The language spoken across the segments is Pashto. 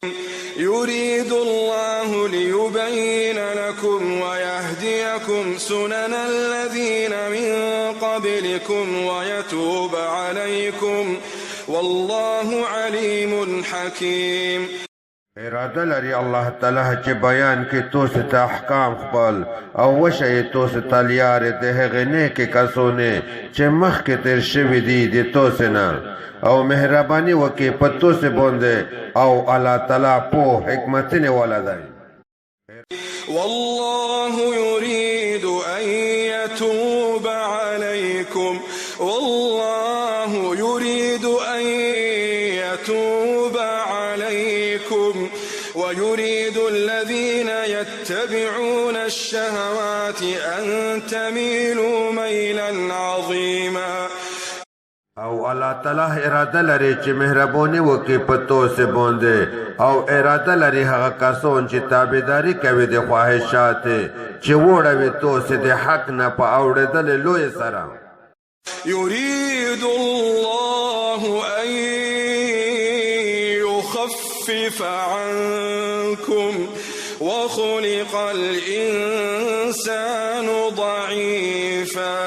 يريد الله ليبين لكم ويهديكم سنن الذين من قبلكم ويتوب عليكم والله عليم حكيم. اراده لري الله تعالی چې بیان کې توسه ته احکام خپل او وشي توسه ته لیار د هغه نه کې کسونه چې مخ کې تیر شوی دي د توسه نه او مهرباني وکي په توسه باندې او الله تعالی په حکمت نه ولدای. والله يريد أن يتوب عليكم والله يريد أن يتوب عليكم ويريد الذين يتبعون الشهوات أن تميلوا ميلا عظيما. او الله تعالی اراده لري چې مهرباني وکي په توسه باندې او اراده لري هغه کسان چې تابعداري کوي د خواهشات چې وړوي توسه د حق نه په اوړېدل لوی سره. يريد الله أن يخفف عنكم وخلق الإنسان ضعيفا.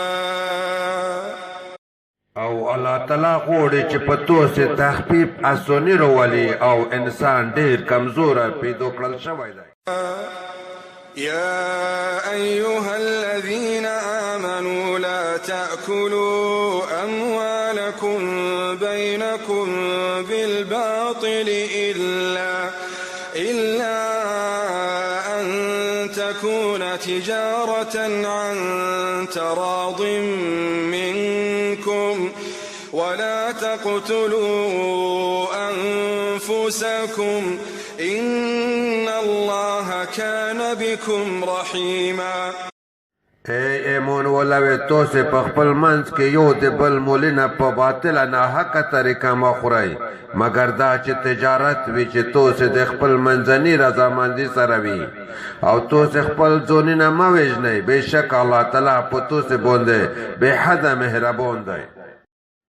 او الله تعالی غوړي چې په توسه تخفیف اسونی راولي او انسان ډیر کمزور پیدا کړل شوی دی. يا أيها الذين آمنوا لا تأكلوا أموالكم بينكم بالباطل إلا أن تكون تجارة عن تراض منكم ولا تقتلوا أنفسكم إن الله كان بكم رحيما. اے ایمون ولوی توسه په خپل منځ کې یو د بل مولینه په باطله ناحقه طریقه مخورئ مګر دا چې تجارت وي چې توسه د خپل منځني رضامندي سره وي او توسه خپل ځانونه مه وژنئ. بېشک الله تعالی په توسه باندې بې حده مهربان دی.